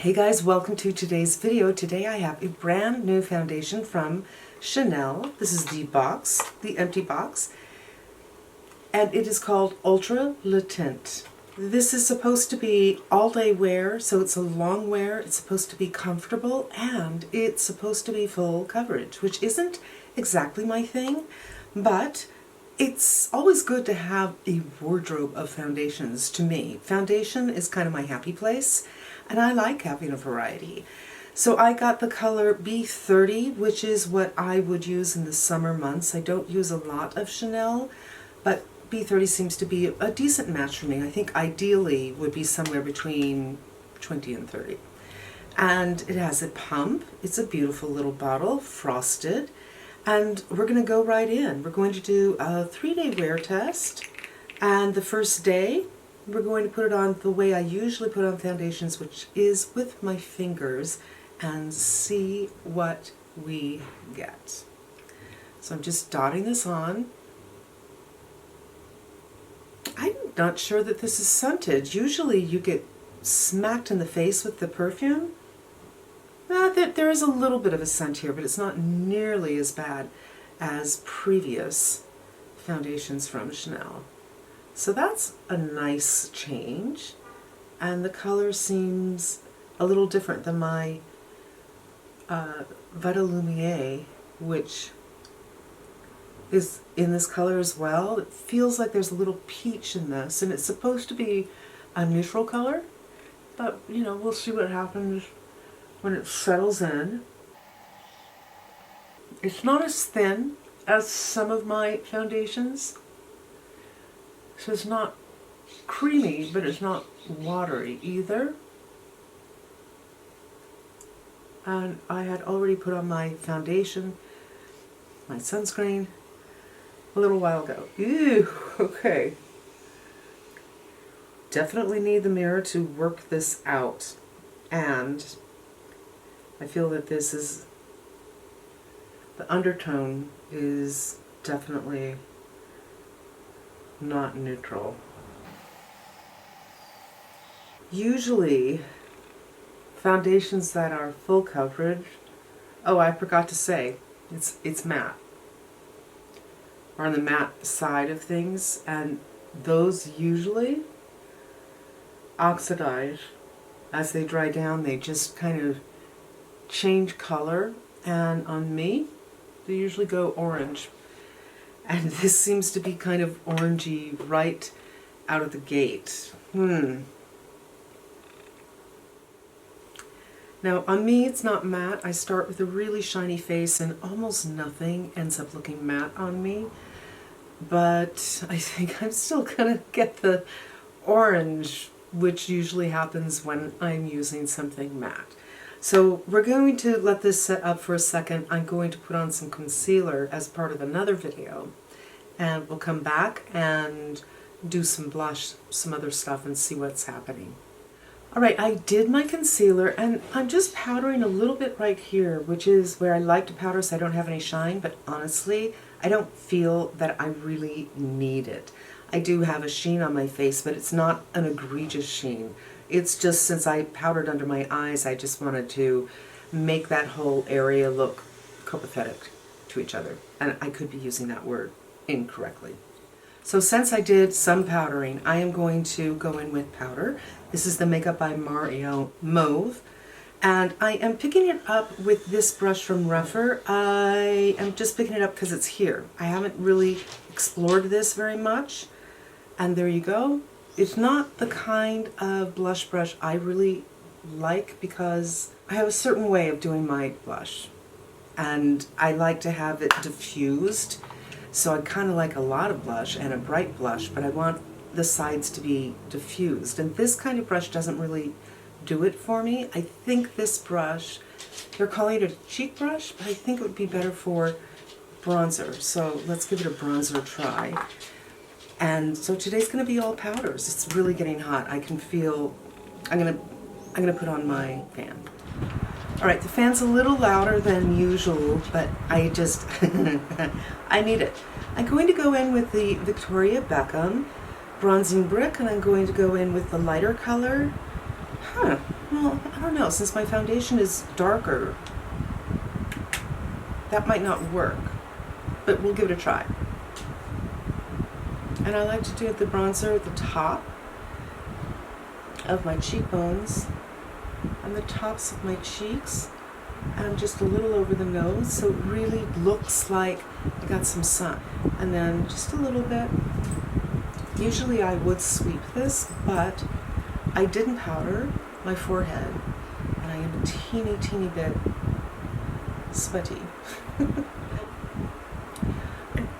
Hey guys, welcome to today's video. Today I have a brand new foundation from Chanel. This is the box, the empty box, and it is called Ultrawear Teint. This is supposed to be all-day wear, so it's a long wear, it's supposed to be comfortable, and it's supposed to be full coverage, which isn't exactly my thing, but it's always good to have a wardrobe of foundations to me. Foundation is kind of my happy place, and I like having a variety. So I got the color B30, which is what I would use in the summer months. I don't use a lot of Chanel, but B30 seems to be a decent match for me. I think ideally would be somewhere between 20 and 30. And it has a pump. It's a beautiful little bottle, frosted. And we're going to go right in. We're going to do a 3-day wear test. And the first day, we're going to put it on the way I usually put on foundations, which is with my fingers, and see what we get. So I'm just dotting this on. I'm not sure that this is scented. Usually you get smacked in the face with the perfume. There is a little bit of a scent here, but it's not nearly as bad as previous foundations from Chanel. So that's a nice change, and the color seems a little different than my Vital Lumiere, which is in this color as well. It feels like there's a little peach in this, and it's supposed to be a neutral color, but you know, we'll see what happens when it settles in. It's not as thin as some of my foundations. So it's not creamy, but it's not watery either. And I had already put on my foundation, my sunscreen, a little while ago. Ew, okay. Definitely need the mirror to work this out. And I feel that this is, the undertone is definitely not neutral. Usually foundations that are full coverage, oh, I forgot to say, it's matte, or on the matte side of things, and those usually oxidize as they dry down. They just kind of change color, and on me they usually go orange. And this seems to be kind of orangey right out of the gate. Now on me it's not matte. I start with a really shiny face and almost nothing ends up looking matte on me. But I think I'm still gonna get the orange, which usually happens when I'm using something matte. So we're going to let this set up for a second. I'm going to put on some concealer as part of another video, and we'll come back and do some blush, some other stuff, and see what's happening. Alright, I did my concealer, and I'm just powdering a little bit right here, which is where I like to powder so I don't have any shine, but honestly, I don't feel that I really need it. I do have a sheen on my face, but it's not an egregious sheen. It's just, since I powdered under my eyes, I just wanted to make that whole area look copacetic to each other. And I could be using that word incorrectly. So since I did some powdering, I am going to go in with powder. This is the Makeup by Mario Mauve. And I am picking it up with this brush from Rougher. I am just picking it up because it's here. I haven't really explored this very much. And there you go. It's not the kind of blush brush I really like, because I have a certain way of doing my blush. And I like to have it diffused. So I kind of like a lot of blush and a bright blush, but I want the sides to be diffused. And this kind of brush doesn't really do it for me. I think this brush, they're calling it a cheek brush, but I think it would be better for bronzer. So let's give it a bronzer try. And so today's going to be all powders. It's really getting hot. I can feel, I'm gonna put on my fan. Alright, the fan's a little louder than usual, but I just, I need it. I'm going to go in with the Victoria Beckham Bronzing Brick, and I'm going to go in with the lighter color. well, I don't know, since my foundation is darker, that might not work, but we'll give it a try. And I like to do the bronzer at the top of my cheekbones, on the tops of my cheeks, and just a little over the nose, so it really looks like I got some sun. And then just a little bit. Usually I would sweep this, but I didn't powder my forehead, and I am a teeny bit sweaty.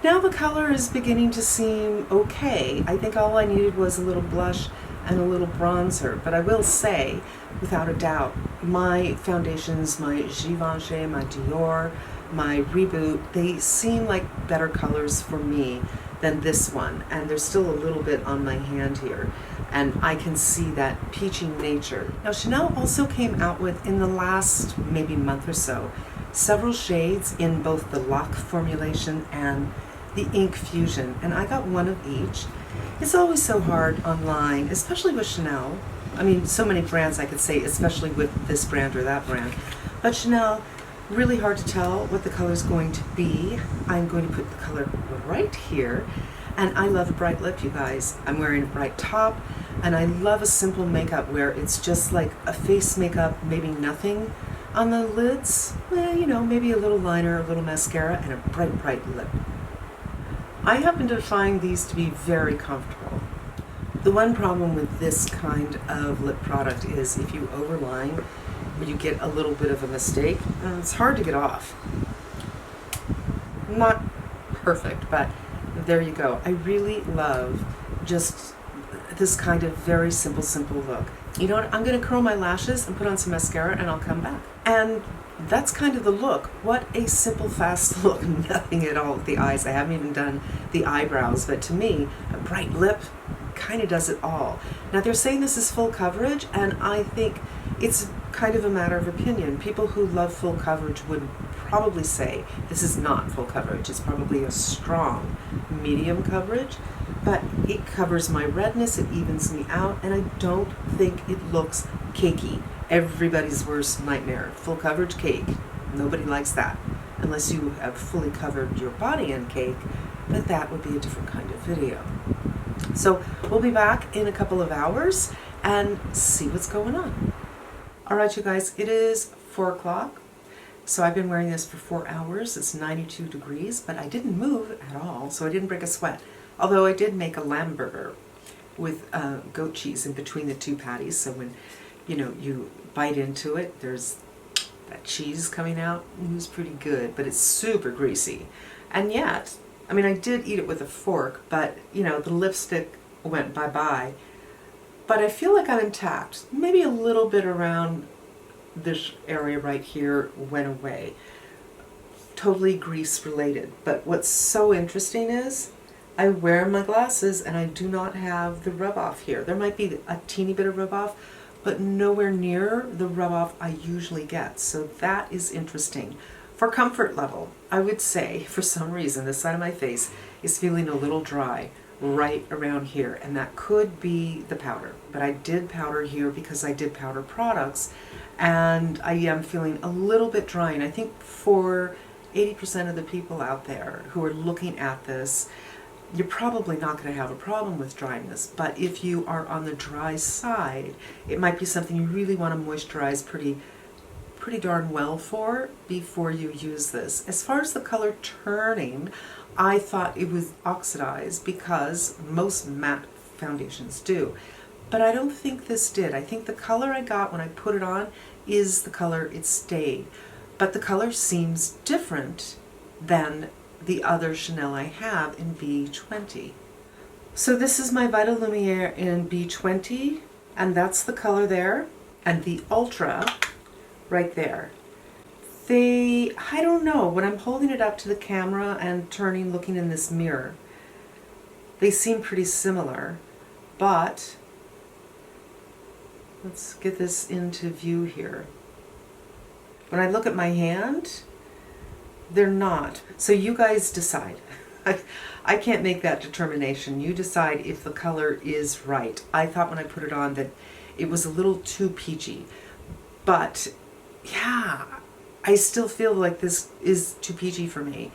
Now the color is beginning to seem okay. I think all I needed was a little blush and a little bronzer, but I will say, without a doubt, my foundations, my Givenchy, my Dior, my Reboot, they seem like better colors for me than this one, and there's still a little bit on my hand here, and I can see that peachy nature. Now Chanel also came out with, in the last maybe month or so, several shades in both the Laque formulation and the Ink Fusion, and I got one of each. It's always so hard online, especially with Chanel. I mean, so many brands I could say, especially with this brand or that brand. But Chanel, really hard to tell what the color is going to be. I'm going to put the color right here. And I love a bright lip, you guys. I'm wearing a bright top, and I love a simple makeup where it's just like a face makeup, maybe nothing on the lids. Well, you know, maybe a little liner, a little mascara, and a bright lip. I happen to find these to be very comfortable. The one problem with this kind of lip product is if you overline, or you get a little bit of a mistake, it's hard to get off. Not perfect, but there you go. I really love just this kind of very simple look. You know what, I'm gonna curl my lashes and put on some mascara, and I'll come back. And that's kind of the look. What a simple, fast look. Nothing at all with the eyes. I haven't even done the eyebrows, but to me, a bright lip kind of does it all. Now they're saying this is full coverage, and I think it's kind of a matter of opinion. People who love full coverage would probably say this is not full coverage. It's probably a strong medium coverage, but it covers my redness, it evens me out, and I don't think it looks cakey. Everybody's worst nightmare, full coverage cake. Nobody likes that, unless you have fully covered your body in cake, but that would be a different kind of video. So we'll be back in a couple of hours and see what's going on. All right, you guys, it is 4 o'clock. So I've been wearing this for 4 hours. It's 92 degrees, but I didn't move at all, so I didn't break a sweat. Although I did make a lamb burger with goat cheese in between the two patties, so when you bite into it, there's that cheese coming out. It was pretty good, but it's super greasy. And yet, I mean, I did eat it with a fork, but the lipstick went bye-bye. But I feel like I'm intact. Maybe a little bit around this area right here went away. Totally grease related. But what's so interesting is I wear my glasses and I do not have the rub off here. There might be a teeny bit of rub off, but nowhere near the rub off I usually get. So that is interesting. For comfort level, I would say for some reason this side of my face is feeling a little dry right around here, and that could be the powder. But I did powder here because I did powder products, and I am feeling a little bit dry. And I think for 80% of the people out there who are looking at this, you're probably not going to have a problem with dryness, but if you are on the dry side, it might be something you really want to moisturize pretty darn well for before you use this. As far as the color turning, I thought it was oxidized because most matte foundations do, but I don't think this did. I think the color I got when I put it on is the color it stayed, but the color seems different than the other Chanel I have in B20. So this is my Vital Lumiere in B20, and that's the color there, and the Ultra right there. I don't know, when I'm holding it up to the camera and turning, looking in this mirror, they seem pretty similar, but let's get this into view here. When I look at my hand, they're not. So you guys decide. I can't make that determination. You decide if the color is right. I thought when I put it on that It was a little too peachy. But yeah, I still feel like this is too peachy for me.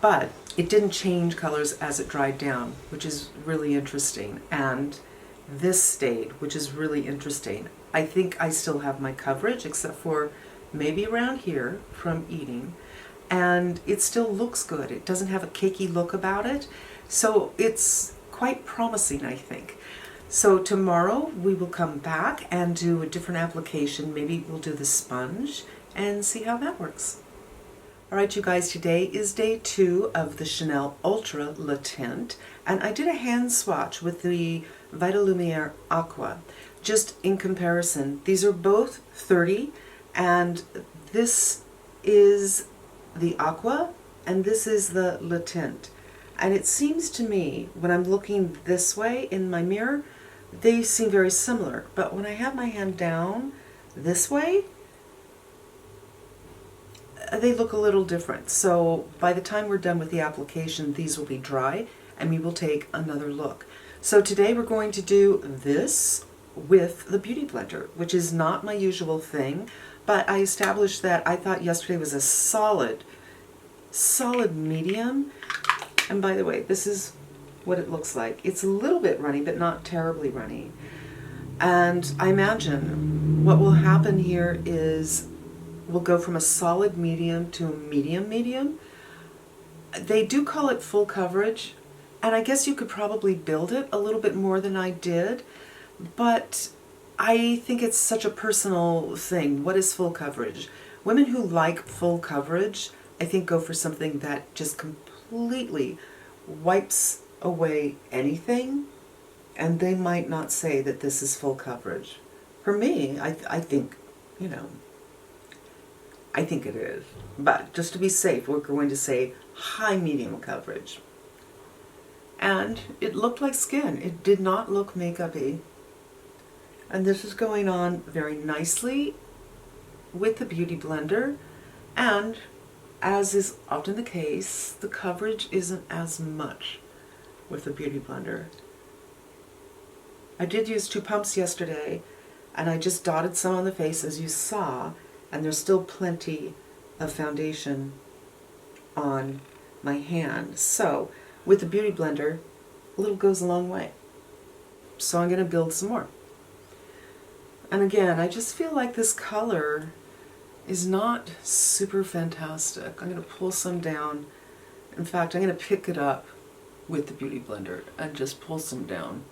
But it didn't change colors as it dried down, which is really interesting. And this stayed, which is really interesting. I think I still have my coverage, except for maybe around here from eating. And it still looks good. It doesn't have a cakey look about it. So it's quite promising, I think. So tomorrow we will come back and do a different application. Maybe we'll do the sponge and see how that works. All right, you guys, today is day 2 of the Chanel Ultra Le Tint, and I did a hand swatch with the Vitalumiere Aqua. Just in comparison, these are both 30, and this is the Aqua, and this is the Le Tint. And it seems to me, when I'm looking this way in my mirror, they seem very similar. But when I have my hand down this way, they look a little different. So by the time we're done with the application, these will be dry, and we will take another look. So today we're going to do this with the Beauty Blender, which is not my usual thing, but I established that I thought yesterday was a solid medium. And by the way, this is what it looks like. It's a little bit runny, but not terribly runny. And I imagine what will happen here is we'll go from a solid medium to a medium. They do call it full coverage, and I guess you could probably build it a little bit more than I did, but I think it's such a personal thing. What is full coverage? Women who like full coverage, I think, go for something that just completely wipes away anything, and they might not say that this is full coverage. For me, I think, you know, I think it is. But just to be safe, we're going to say high medium coverage. And it looked like skin. It did not look makeup-y. And this is going on very nicely with the Beauty Blender. And as is often the case, the coverage isn't as much with the Beauty Blender. I did use 2 pumps yesterday, and I just dotted some on the face, as you saw, and there's still plenty of foundation on my hand. So with the Beauty Blender, a little goes a long way. So I'm going to build some more. And again, I just feel like this color is not super fantastic. I'm going to pull some down. In fact, I'm going to pick it up with the Beauty Blender and just pull some down.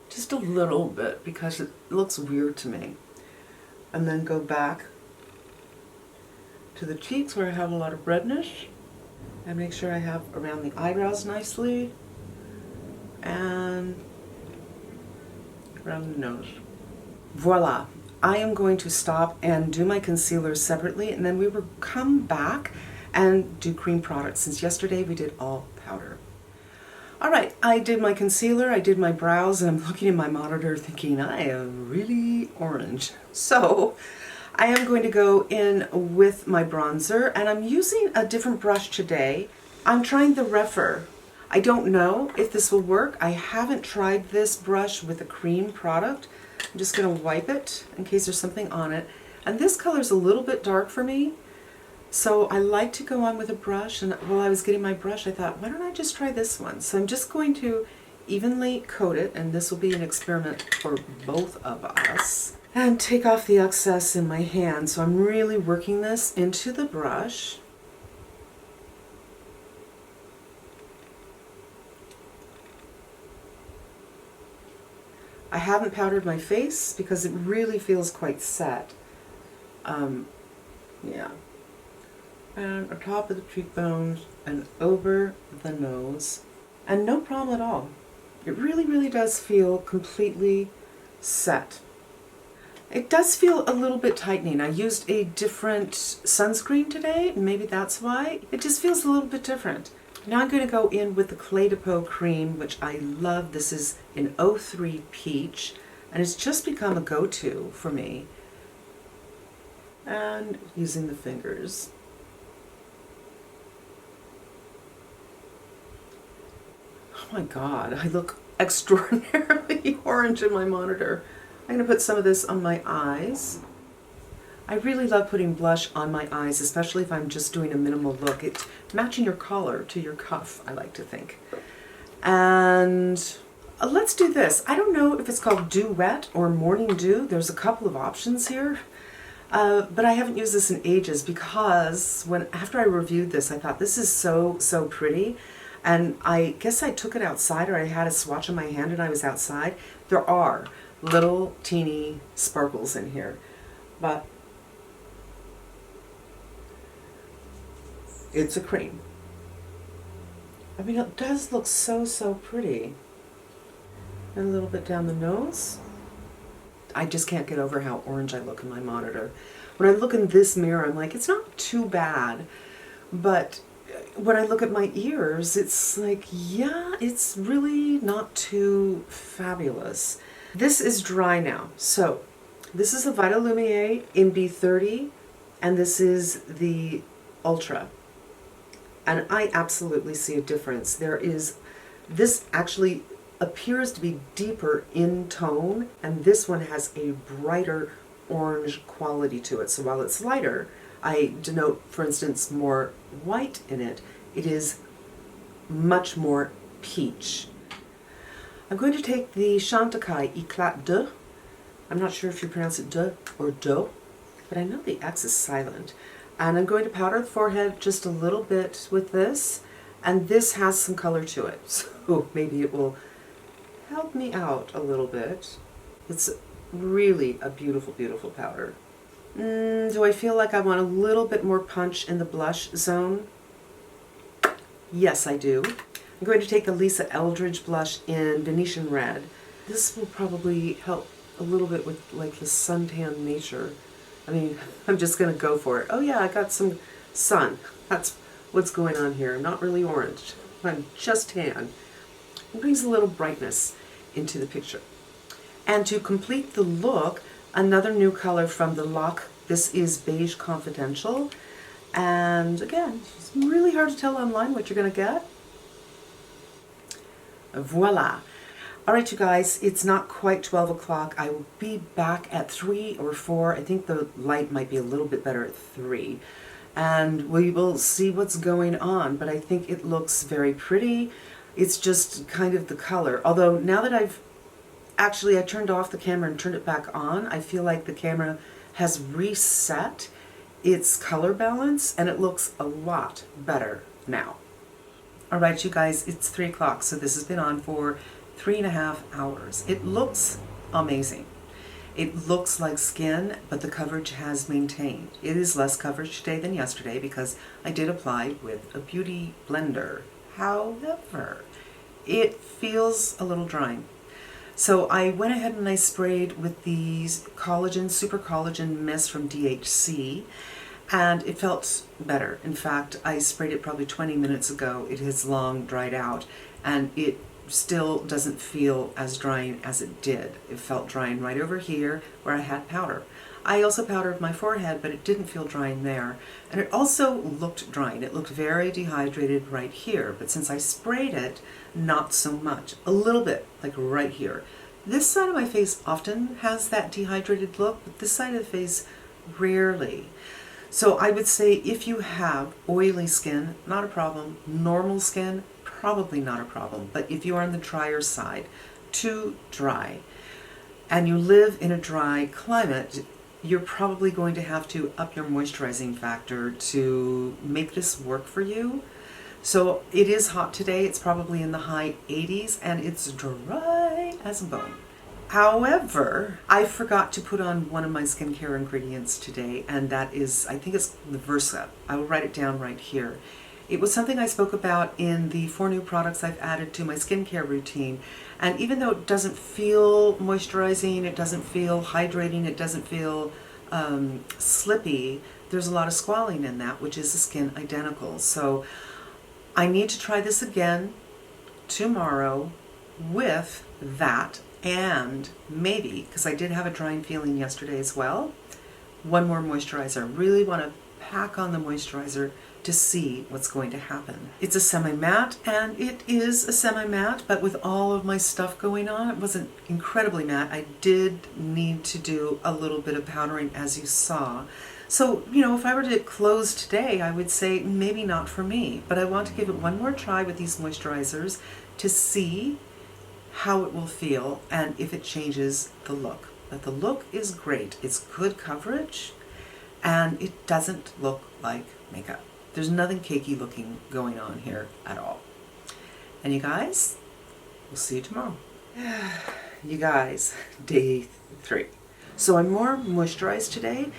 Just a little bit, because it looks weird to me. And then go back to the cheeks where I have a lot of redness, and make sure I have around the eyebrows nicely, and around the nose. Voila! I am going to stop and do my concealer separately, and then we will come back and do cream products, since yesterday we did all powder. Alright, I did my concealer, I did my brows, and I'm looking at my monitor thinking I am really orange. So I am going to go in with my bronzer, and I'm using a different brush today. I'm trying the Rephr. I don't know if this will work. I haven't tried this brush with a cream product. I'm just going to wipe it in case there's something on it. And this color is a little bit dark for me, so I like to go on with a brush. And while I was getting my brush, I thought, why don't I just try this one? So I'm just going to evenly coat it, and this will be an experiment for both of us. And take off the excess in my hand. So I'm really working this into the brush. I haven't powdered my face because it really feels quite set. Yeah. And on top of the cheekbones and over the nose. And no problem at all. It really, really does feel completely set. It does feel a little bit tightening. I used a different sunscreen today, maybe that's why. It just feels a little bit different. Now I'm going to go in with the Clé de Peau cream, which I love. This is in 03 Peach, and it's just become a go-to for me. And using the fingers. Oh my God, I look extraordinarily orange in my monitor. I'm going to put some of this on my eyes. I really love putting blush on my eyes, especially if I'm just doing a minimal look. It's matching your collar to your cuff, I like to think. And let's do this. I don't know if it's called Dew Wet or Morning Dew. There's a couple of options here. But I haven't used this in ages because after I reviewed this, I thought this is so pretty. And I guess I took it outside, or I had a swatch in my hand and I was outside. There are little teeny sparkles in here, but it's a cream. I mean, it does look so pretty. And a little bit down the nose. I just can't get over how orange I look in my monitor. When I look in this mirror, I'm like, it's not too bad. But when I look at my ears, it's like, yeah, it's really not too fabulous. This is dry now. So this is the Vita Lumiere in B30, and this is the Ultra. And I absolutely see a difference. This actually appears to be deeper in tone, and this one has a brighter orange quality to it. So while it's lighter, I denote, for instance, more white in it. It is much more peach. I'm going to take the Chantecaille Eclat de. I'm not sure if you pronounce it de or do, but I know the X is silent. And I'm going to powder the forehead just a little bit with this, and this has some color to it, so maybe it will help me out a little bit. It's really a beautiful, beautiful powder. Do I feel like I want a little bit more punch in the blush zone? Yes, I do. I'm going to take the Lisa Eldridge blush in Venetian Red. This will probably help a little bit with like the suntan nature. I mean, I'm just going to go for it. Oh yeah, I got some sun. That's what's going on here. I'm not really orange. I'm just tan. It brings a little brightness into the picture. And to complete the look, another new color from the Laque. This is Beige Confidential. And again, it's really hard to tell online what you're going to get. Voila. All right, you guys, it's not quite 12 o'clock. I will be back at 3 or 4. I think the light might be a little bit better at 3. And we will see what's going on, but I think it looks very pretty. It's just kind of the color. Although now that I turned off the camera and turned it back on, I feel like the camera has reset its color balance and it looks a lot better now. All right, you guys, it's 3 o'clock, so this has been on for 3.5 hours. It looks amazing. It looks like skin, but the coverage has maintained. It is less coverage today than yesterday because I did apply with a beauty blender. However, it feels a little drying. So I went ahead and I sprayed with these collagen, super collagen mist from DHC, and it felt better. In fact, I sprayed it probably 20 minutes ago. It has long dried out, and it still doesn't feel as drying as it did. It felt drying right over here where I had powder. I also powdered my forehead, but it didn't feel drying there. And it also looked drying. It looked very dehydrated right here, but since I sprayed it, not so much. A little bit, like right here. This side of my face often has that dehydrated look, but this side of the face rarely. So I would say if you have oily skin, not a problem. Normal skin, probably not a problem. But if you are on the drier side, too dry, and you live in a dry climate, you're probably going to have to up your moisturizing factor to make this work for you. So it is hot today. It's probably in the high 80s and it's dry as a bone. However, I forgot to put on one of my skincare ingredients today, and that is, I think it's the Versa. I will write it down right here. It was something I spoke about in the 4 new products I've added to my skincare routine. And even though it doesn't feel moisturizing, it doesn't feel hydrating, it doesn't feel slippy, there's a lot of squalene in that, which is a skin identical. So I need to try this again tomorrow with that, and maybe, because I did have a drying feeling yesterday as well, one more moisturizer. Really want to pack on the moisturizer to see what's going to happen. It's a semi-matte, and it is a semi-matte, but with all of my stuff going on, it wasn't incredibly matte. I did need to do a little bit of powdering, as you saw. So, you know, if I were to close today, I would say maybe not for me, but I want to give it one more try with these moisturizers to see how it will feel and if it changes the look. But the look is great. It's good coverage, and it doesn't look like makeup. There's nothing cakey looking going on here at all. And you guys, we'll see you tomorrow. You guys, day 3. So I'm more moisturized today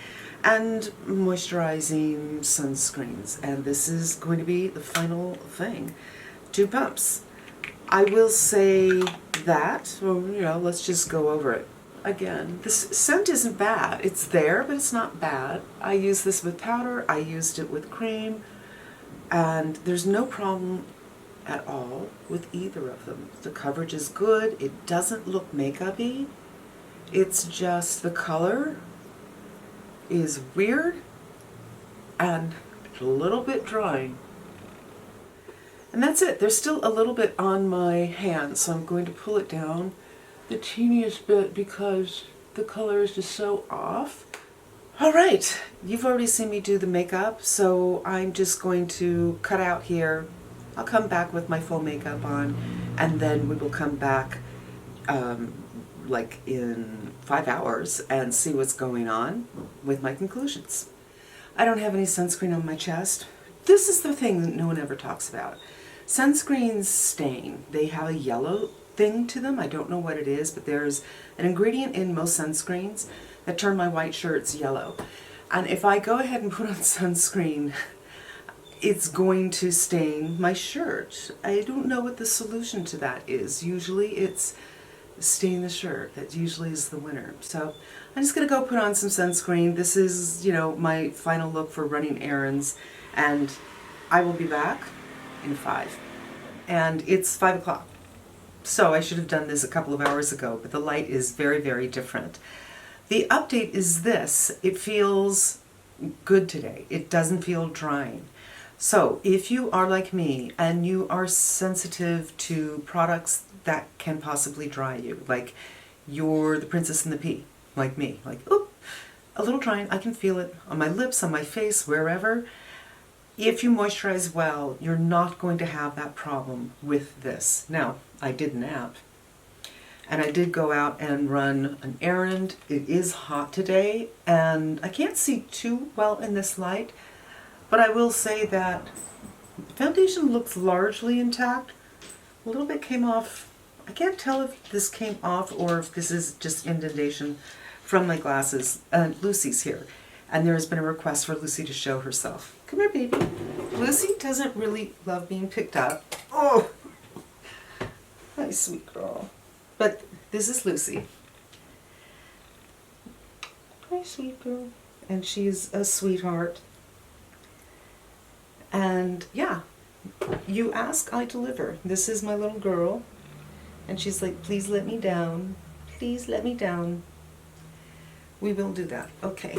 and moisturizing sunscreens. And this is going to be the final thing. 2 pumps. I will say that, well, you know, let's just go over it. Again, this scent isn't bad. It's there, but it's not bad. I use this with powder, I used it with cream, and there's no problem at all with either of them. The coverage is good. It doesn't look makeup-y. It's just the color is weird and a little bit drying. And that's it. There's still a little bit on my hand, so I'm going to pull it down the teeniest bit because the color is just so off. All right, you've already seen me do the makeup, so I'm just going to cut out here. I'll come back with my full makeup on, and then we will come back like in 5 hours and see what's going on with my conclusions. I don't have any sunscreen on my chest. This is the thing that no one ever talks about. Sunscreens stain. They have a yellow thing to them. I don't know what it is, but there's an ingredient in most sunscreens that turn my white shirts yellow. And if I go ahead and put on sunscreen, it's going to stain my shirt. I don't know what the solution to that is. Usually it's stain the shirt. That usually is the winner. So I'm just going to go put on some sunscreen. This is, you know, my final look for running errands, and I will be back in 5. And it's 5 o'clock. So I should have done this a couple of hours ago, but the light is very, very different. The update is this. It feels good today. It doesn't feel drying. So if you are like me and you are sensitive to products that can possibly dry you, like you're the princess and the pea, like me, like, oh, a little drying, I can feel it on my lips, on my face, wherever. If you moisturize well, you're not going to have that problem with this. Now, I did nap, and I did go out and run an errand. It is hot today, and I can't see too well in this light, but I will say that the foundation looks largely intact. A little bit came off. I can't tell if this came off or if this is just indentation from my glasses. Lucy's here, and there has been a request for Lucy to show herself. Come here, baby. Lucy doesn't really love being picked up. Oh, hi, sweet girl. But this is Lucy. Hi, sweet girl. And she's a sweetheart. And yeah, you ask, I deliver. This is my little girl. And she's like, please let me down. Please let me down. We will do that. Okay.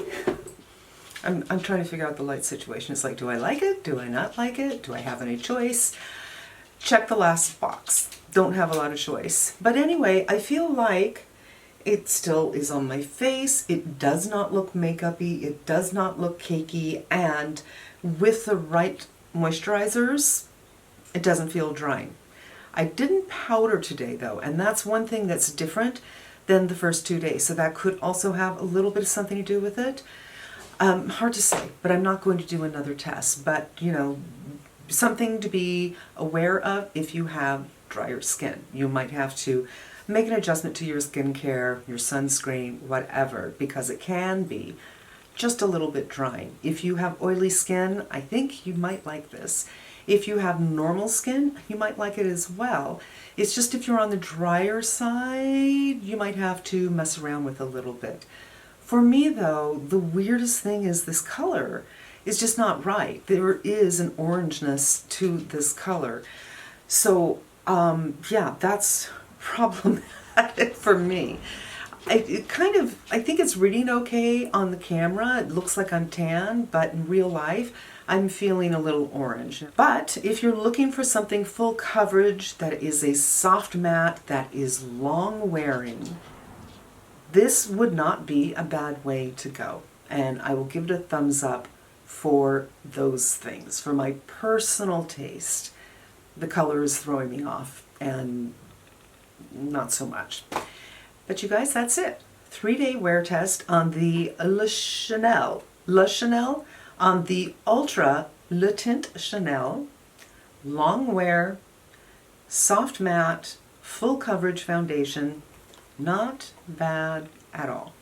I'm trying to figure out the light situation. It's like, do I like it? Do I not like it? Do I have any choice? Check the last box. Don't have a lot of choice. But anyway, I feel like it still is on my face. It does not look makeup-y. It does not look cakey. And with the right moisturizers, it doesn't feel drying. I didn't powder today though, and that's one thing that's different than the first 2 days. So that could also have a little bit of something to do with it. Hard to say, but I'm not going to do another test. But, you know, something to be aware of if you have drier skin. You might have to make an adjustment to your skincare, your sunscreen, whatever, because it can be just a little bit drying. If you have oily skin, I think you might like this. If you have normal skin, you might like it as well. It's just if you're on the drier side, you might have to mess around with a little bit. For me though, the weirdest thing is this color is just not right. There is an orangeness to this color. So yeah, that's problematic for me. I think it's reading okay on the camera. It looks like I'm tan, but in real life, I'm feeling a little orange. But if you're looking for something full coverage that is a soft matte that is long wearing, this would not be a bad way to go. And I will give it a thumbs up for those things. For my personal taste, the color is throwing me off and not so much. But you guys, that's it. 3-day wear test on the Le Chanel on the Ultra Le Teint Chanel long wear soft matte full coverage foundation. Not bad at all.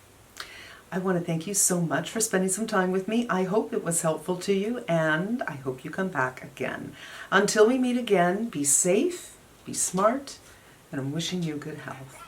I want to thank you so much for spending some time with me. I hope it was helpful to you, and I hope you come back again. Until we meet again, be safe, be smart, and I'm wishing you good health.